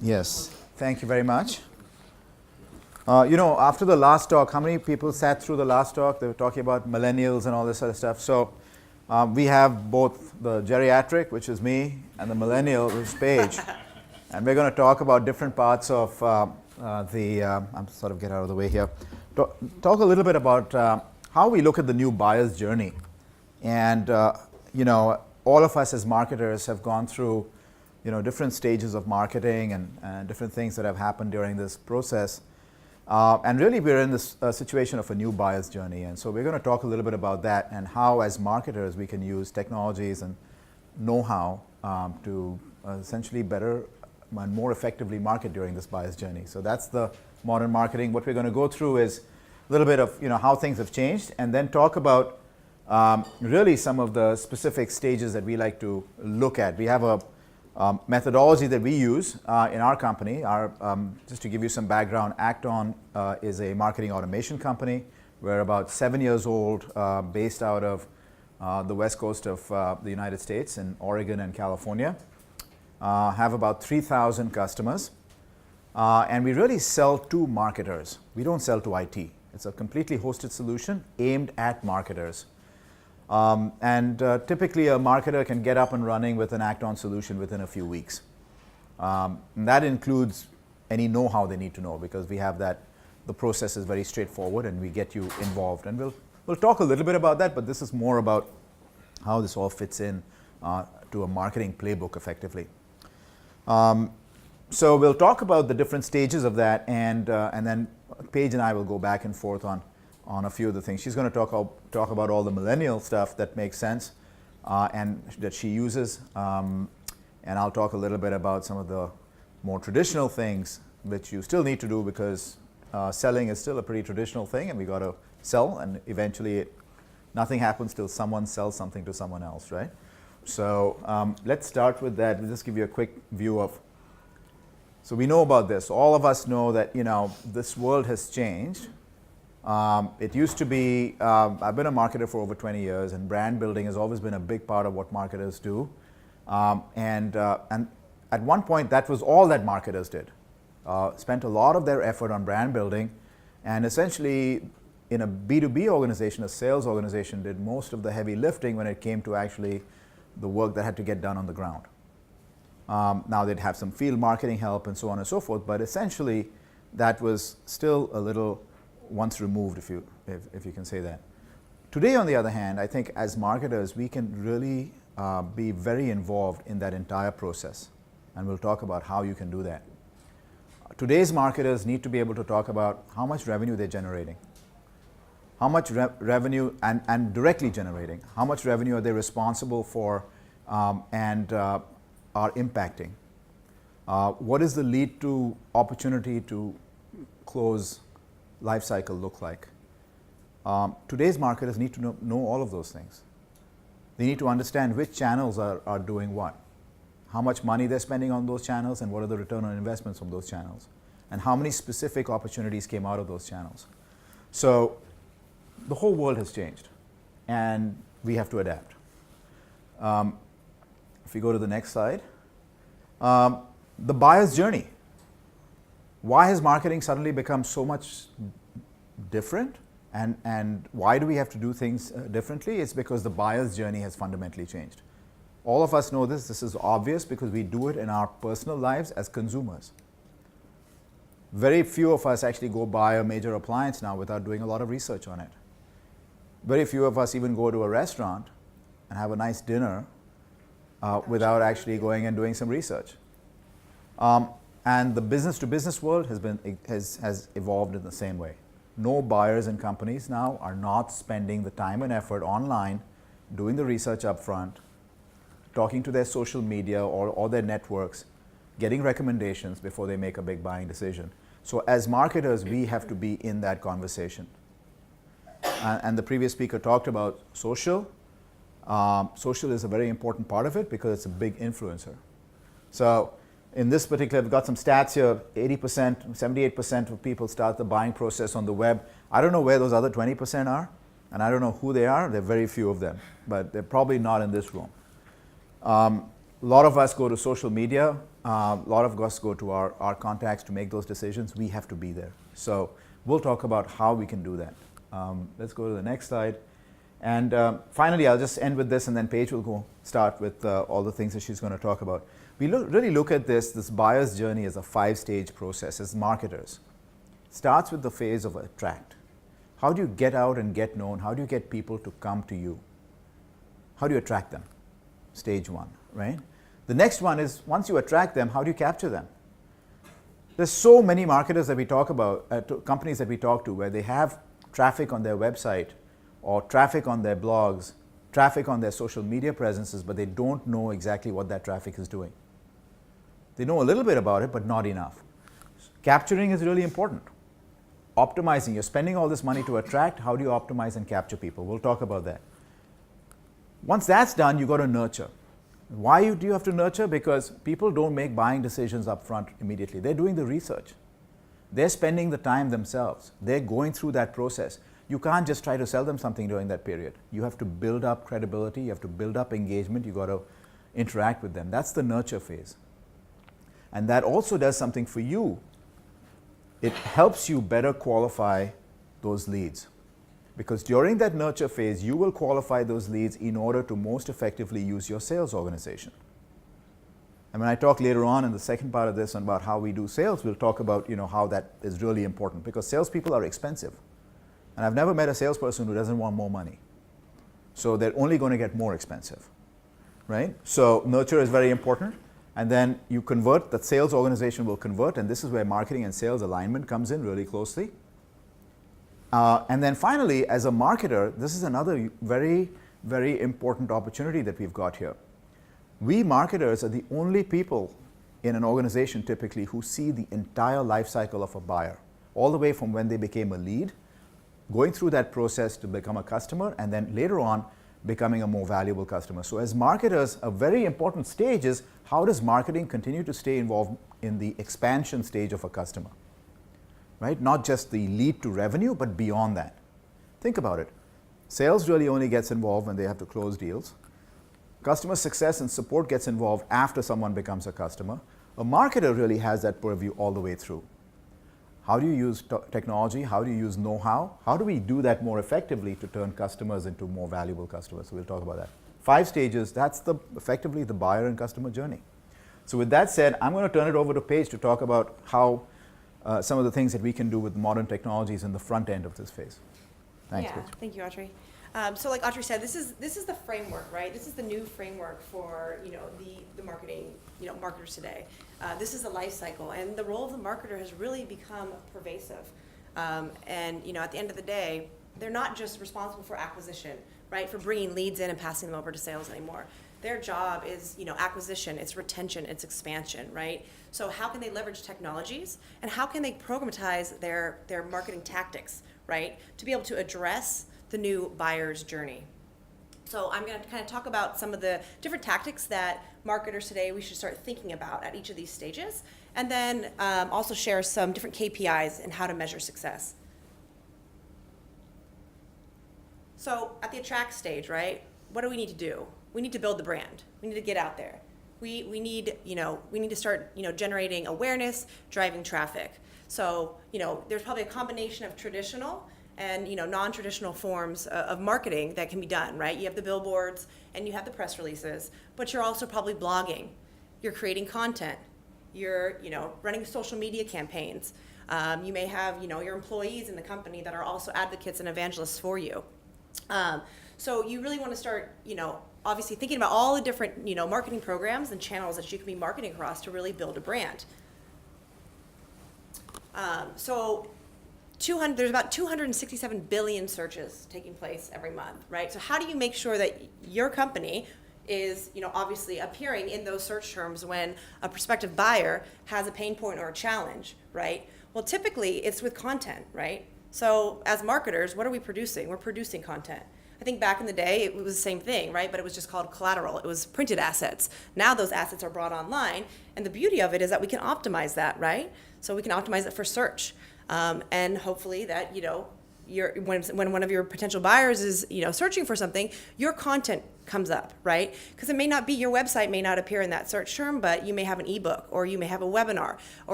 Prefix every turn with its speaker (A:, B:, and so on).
A: Yes, thank you very much. After the last talk, how many people sat through the last talk? They were talking about millennials and all this other stuff. So we have both the geriatric, which is me, and the millennial, which is Paige. And we're going to talk about different parts of I'm sort of get out of the way here. Talk a little bit about how we look at the new buyer's journey. And, all of us as marketers have gone through different stages of marketing and different things that have happened during this process. And really we're in this situation of a new buyer's journey. And so we're going to talk a little bit about that and how as marketers we can use technologies and know-how to essentially better and more effectively market during this buyer's journey. So that's the modern marketing. What we're going to go through is a little bit of how things have changed, and then talk about really some of the specific stages that we like to look at. We have a methodology that we use in our company. Just to give you some background, Acton is a marketing automation company. We're about 7 years old, based out of the west coast of the United States in Oregon and California. Have about 3,000 customers. And we really sell to marketers. We don't sell to IT. It's a completely hosted solution aimed at marketers. Typically a marketer can get up and running with an Acton solution within a few weeks. And that includes any know-how they need to know, because we have that. The process is very straightforward and we get you involved. And we'll talk a little bit about that, but this is more about how this all fits in to a marketing playbook effectively. So we'll talk about the different stages of that, and then Paige and I will go back and forth on a few of the things. She's going to talk about all the millennial stuff that makes sense and that she uses. And I'll talk a little bit about some of the more traditional things which you still need to do, because selling is still a pretty traditional thing, and we got to sell, and eventually nothing happens till someone sells something to someone else, right? So let's start with that. We'll just give you a quick view of. So we know about this. All of us know that this world has changed. It used to be, I've been a marketer for over 20 years, and brand building has always been a big part of what marketers do. And at one point, that was all that marketers did. Spent a lot of their effort on brand building, and essentially, in a B2B organization, a sales organization did most of the heavy lifting when it came to actually the work that had to get done on the ground. Now they'd have some field marketing help and so on and so forth, but essentially, that was still a little once removed, if you can say that. Today, on the other hand, I think as marketers, we can really be very involved in that entire process, and we'll talk about how you can do that. Today's marketers need to be able to talk about how much revenue they're generating, how much revenue and directly generating, how much revenue are they responsible for and are impacting. What is the lead to opportunity to close life cycle look like? Today's marketers need to know all of those things. They need to understand which channels are doing what, how much money they're spending on those channels, and what are the return on investments from those channels, and how many specific opportunities came out of those channels. So the whole world has changed, and we have to adapt. If we go to the next slide, the buyer's journey. Why has marketing suddenly become so much different, and why do we have to do things differently? It's because the buyer's journey has fundamentally changed. All of us know this. This is obvious because we do it in our personal lives as consumers. Very few of us actually go buy a major appliance now without doing a lot of research on it. Very few of us even go to a restaurant and have a nice dinner without actually going and doing some research. And the business-to-business world has evolved in the same way. No buyers and companies now are not spending the time and effort online, doing the research up front, talking to their social media or their networks, getting recommendations before they make a big buying decision. So as marketers, we have to be in that conversation. And the previous speaker talked about social. Social is a very important part of it because it's a big influencer. So in this particular, I've got some stats here. 80%, 78% of people start the buying process on the web. I don't know where those other 20% are, and I don't know who they are. There are very few of them, but they're probably not in this room. A lot of us go to social media. a lot of us go to our contacts to make those decisions. We have to be there. So we'll talk about how we can do that. Let's go to the next slide. And finally, I'll just end with this, and then Paige will start with all the things that she's going to talk about. We really look at this buyer's journey as a 5-stage process as marketers. It starts with the phase of attract. How do you get out and get known? How do you get people to come to you? How do you attract them? Stage 1, right? The next one is, once you attract them, how do you capture them? There's so many marketers that we talk about, companies that we talk to, where they have traffic on their website or traffic on their blogs, traffic on their social media presences, but they don't know exactly what that traffic is doing. They know a little bit about it, but not enough. Capturing is really important. Optimizing, you're spending all this money to attract, how do you optimize and capture people? We'll talk about that. Once that's done, you've got to nurture. Why do you have to nurture? Because people don't make buying decisions up front immediately. They're doing the research. They're spending the time themselves. They're going through that process. You can't just try to sell them something during that period. You have to build up credibility. You have to build up engagement. You've got to interact with them. That's the nurture phase. And that also does something for you. It helps you better qualify those leads. Because during that nurture phase, you will qualify those leads in order to most effectively use your sales organization. And when I talk later on in the second part of this about how we do sales, we'll talk about how that is really important, because salespeople are expensive. And I've never met a salesperson who doesn't want more money. So they're only going to get more expensive, right? So nurture is very important. And then you convert, that sales organization will convert, and this is where marketing and sales alignment comes in really closely. And then finally, as a marketer, this is another very, very important opportunity that we've got here. We marketers are the only people in an organization typically who see the entire life cycle of a buyer, all the way from when they became a lead, going through that process to become a customer, and then later on becoming a more valuable customer. So as marketers, a very important stage is, how does marketing continue to stay involved in the expansion stage of a customer? Right? Not just the lead to revenue, but beyond that. Think about it. Sales really only gets involved when they have to close deals. Customer success and support gets involved after someone becomes a customer. A marketer really has that purview all the way through. How do you use technology? How do you use know-how? How do we do that more effectively to turn customers into more valuable customers? So we'll talk about that. 5 stages, that's effectively the buyer and customer journey. So with that said, I'm going to turn it over to Paige to talk about how some of the things that we can do with modern technologies in the front end of this phase. Thanks, Paige.
B: Thank you, Atri. So like Atri said, this is the framework, right? This is the new framework for the marketing, marketers today. This is the life cycle, and the role of the marketer has really become pervasive. And at the end of the day, they're not just responsible for acquisition, right? For bringing leads in and passing them over to sales anymore. Their job is, acquisition, it's retention, it's expansion, right? So how can they leverage technologies, and how can they programatize their marketing tactics, right, to be able to address the new buyer's journey? So I'm going to kind of talk about some of the different tactics that marketers today we should start thinking about at each of these stages, and then also share some different KPIs and how to measure success. So at the attract stage, right, what do we need to do? We need to build the brand. We need to get out there. We need to start, generating awareness, driving traffic. So, there's probably a combination of traditional and, non-traditional forms of marketing that can be done, right? You have the billboards and you have the press releases, but you're also probably blogging. You're creating content. You're, running social media campaigns. You may have, your employees in the company that are also advocates and evangelists for you. So you really want to start, obviously thinking about all the different, marketing programs and channels that you can be marketing across to really build a brand. So there's about 267 billion searches taking place every month, right? So how do you make sure that your company is, obviously appearing in those search terms when a prospective buyer has a pain point or a challenge, right? Well, typically it's with content, right? So as marketers, what are we producing? We're producing content. I think back in the day, it was the same thing, right? But it was just called collateral. It was printed assets. Now those assets are brought online, and the beauty of it is that we can optimize that, right? So we can optimize it for search, and hopefully that, when one of your potential buyers is, searching for something, your content comes up, right? Because it may not be, your website may not appear in that search term, but you may have an ebook, or you may have a webinar, or